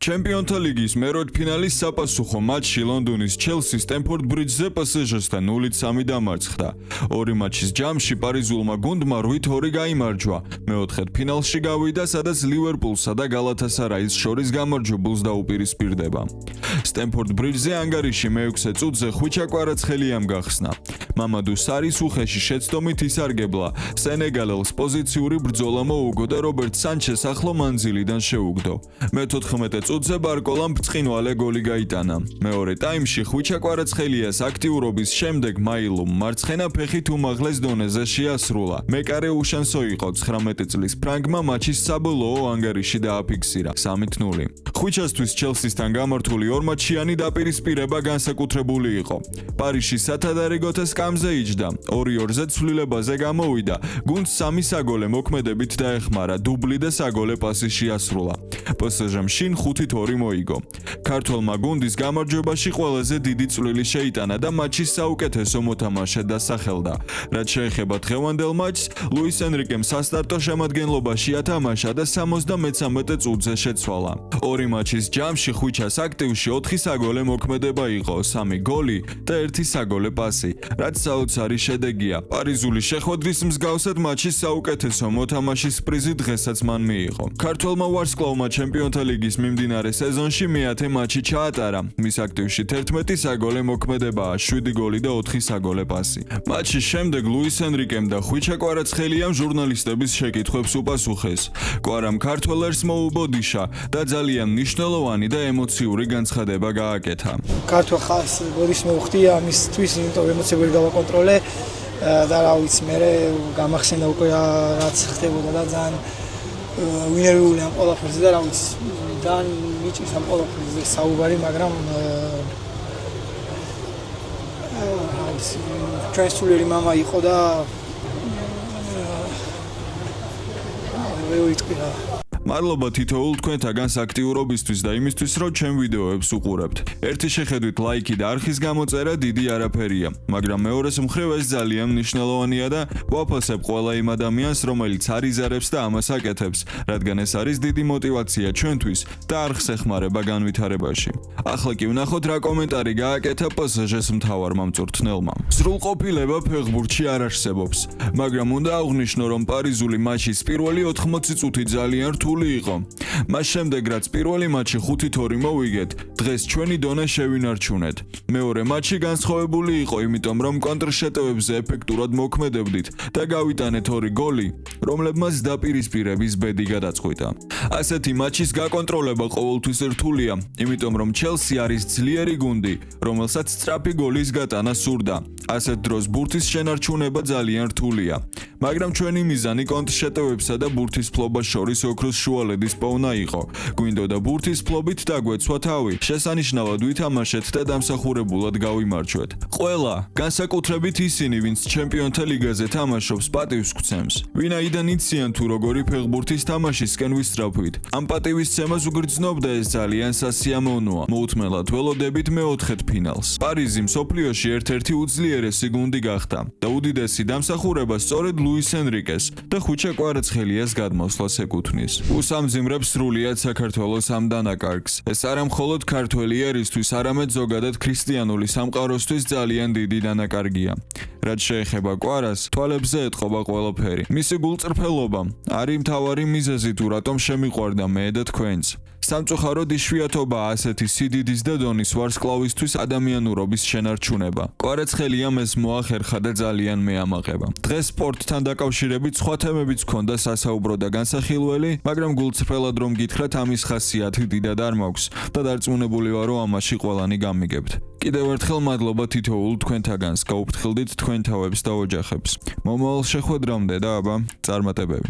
ჩემპიონთა ლიგის მეროთფინალის საპასუხო მატჩში ლონდონის ჩელსი სტემფორდ ბრიჯზე პსჟ-სთან 0-3 დამარცხდა. ორი მატჩის ჯამში პარიზულმა გუნდმა 8-2 გაიმარჯვა. მეოთხედ ფინალში გავიდა, სადაც ლივერპულსა და გალათასარაის შორის გამარჯვებულს დაუპირისპირდება. სტემფორდ ბრიჯზე ანგარიში მე-6 წუთზე ხვიჩა კვარაცხელიამ გახსნა. მამადუ სარის უხეში შეცდომით ისარგებლა. სენეგალელს პოზიციური ბრძოლა მოუგო და რობერტ სანჩეს ახლო მანძილიდან შეუგდო. მე-14 წუთზე ბარკოლამ ბრწყინვალე გოლი გაიტანა. მეორე ტაიმში ხვიჩა კვარაცხელიას აქტიურობის შემდეგ მაილუმ მარცხენა ფეხით უმაღლეს დონეზე შეასრულა. მეკარე უშანსო იყო 19 წლის ფრანგმა მატჩის საბოლოო ანგარიში დააფიქსირა 3-0. ხვიჩასთვის ჩელსისთან გამართული ორმატჩიანი დაპირისპირება განსაკუთრებული იყო. პარიზში სათადარიგოთა სკამზე იჯდა. 2-2-ზე ცვლილებაზე გამოვიდა. გუნდს 3 საგოლე მოქმედებით დაეხმარა, დუბლი და საგოლე პასი შეასრულა. პსჟ-მ შინ 5-2 მოიგო. ქართველმა გუნდის გამარჯვებაში ყველაზე დიდი წვლილი შეიტანა და მატჩის საუკეთესო მოთამაშედ დასახელდა. რაც შეეხება დღევანდელ მატჩს, ლუის ენრიკემ სასტარტო შემადგენლობაში ათამაშა და 73 წუთზე შეცვალა. ორი მატჩის ჯამში ხვიჩას აქტივში 4 საგოლე მოქმედება იყო, 3 გოლი და 1 საგოლე პასი, რაც საოცარი შედეგია. პარიზული შეხვედრის მსგავსად მატჩის საუკეთესო მოთამაშის პრიზი დღესაც მან მიიღო. ქართველმა ვარსკვლავმა ჩემპიონთა ლიგის მიმდინარე სეზონში მე-10 მატჩი ჩაატარა. მის აქტივში 11 საგოლე მოქმედებაა, 7 გოლი და 4 საგოლე პასი. მატჩის შემდეგ ლუის ენრიკემ და ხვიჩა კვარაცხელიამ ჟურნალისტების შეკითხვებს უპასუხეს. კვარამ ქართველერს მოუბოდიშა და ძალიან მნიშვნელოვანი და ემოციური განცხადება გააკეთა. ქართულ ხალხს გოლის მოუხდია ამისთვის, იმიტომ ემოციები გავაკონტროლე და რა ვიცი, მე გამახსენდა უკვე რაც ხდებოდა და ძალიან ვინერვიული ამ ყველაფერზე და რა ვიცი, ძალიან მიჭირს ამ ყველაფერზე საუბარი, მაგრამ ჩვენი სულიერი მამა იყო და ვიტყვი. მადლობა თითოეულ თქვენთაგანს აქტიურობისთვის და იმისთვის, რომ ჩემ ვიდეოებს უყურებთ. ერთი შეხედვით ლაიქი და არხის გამოწერა დიდი არაფერია, მაგრამ მეორეს მხრივ ეს ძალიან მნიშვნელოვანია და ვაფასებ ყველა იმ ადამიანს, რომელიც არიზარებს და ამას აკეთებს, რადგან ეს არის დიდი мотиваცია ჩვენთვის და არხს ეხმარება განვითარებაში. ახლა კი ვნახოთ რა კომენტარი გააკეთა პსჟ-ს მთავარმა მწვრთნელმა. სრულყოფილება ფეხბურთში არ არსებობს, მაგრამ უნდა აღვნიშნო, რომ პარიზული მატჩის პირველი 80 წუთი ძალიან რთული იყო. მას შემდეგ რაც პირველი მატჩი 5-2 მოვიგეთ, დღეს ჩვენი დონე შევინარჩუნეთ. მეორე მატჩი განსხვავებული იყო, იმიტომ რომ კონტრშეტევებზე ეფექტურად მოქმედებდით და გავიტანეთ 2 გოლი, რომლებმაც დაპირისპირების ბედი გადაწყვიტა. ასეთი მატჩის გაკონტროლება ყოველთვის რთულია, იმიტომ რომ ჩელსი არის ძლიერი გუნდი, რომელსაც სწრაფი გოლის გატანა სურდა. ასეთ დროს ბურთის შენარჩუნება ძალიან რთულია. მაგრამ ჩვენი მიზანი კონტრშეტევებსა და ბურთის ფლობას შორის ოქროს შუალედის პოვნა იყო. გვინდოდა ბურთის ფლობით დაგვეცვა თავი, შესანიშნავად ვითამაშეთ და დამსახურებულად გავიმარჯვეთ. ყველა, განსაკუთრებით ისინი, ვინც ჩემპიონთა ლიგაზე თამაშობს, პატივს გვცემს. ვინაიდან იციან თუ როგორი ფეხბურთის თამაშისკენ ვისწრაფვით. ამ პატივისცემას უგრძნობ და ეს ძალიან სასიამოვნოა. მოუთმელად ველოდებით მე-4 ფინალს. პარიზი მსოფლიოში ერთ-ერთი უძლიერესი გუნდი გახდა და უდიდესი დამსახურება სწორედ ლუის ენრიკეს და ხვიჩა კვარაცხელიას გადმოსვლას ეკუთვნის. უსამძიმრებს სრულიად საქართველოს ამ დანაკარგს. ეს არა მხოლოდ ქართველი ერისთვის, არამედ ზოგადად ქრისტიანული სამყაროსთვის ძალიან დიდი დანაკარგია. რაც შეეხება კვარას, თვალებზე ეტყობა ყველაფერი. მისი გულწრფელობა არის მთავარი მიზეზი თუ რატომ შემიყვარდა მე და თქვენც. სამწუხაროდ იშვიათობაა ასეთი სიდიდის და დონის ვარსკვლავისთვის ადამიანურობის შენარჩუნება. კვარაცხელიამ ეს მოახერხა და ძალიან მეამაყება. დღეს სპორტთან დაკავშირებით სხვა თემებიც ჰქონდა სასაუბრო და განსახილველი, მაგრამ გულწრფელად რომ გითხრათ, ამის ხასიათი დიდად არ მაქვს და დარწმუნებული ვარ, რომ ამაში ყველანი გამიგებთ. კიდევ ერთხელ მადლობა თითოეულ თქვენთაგანს, გაუფრთხილდით თქვენ თავებს და ოჯახებს. მომავალ შეხვედრამდე და აბა, წარმატებები.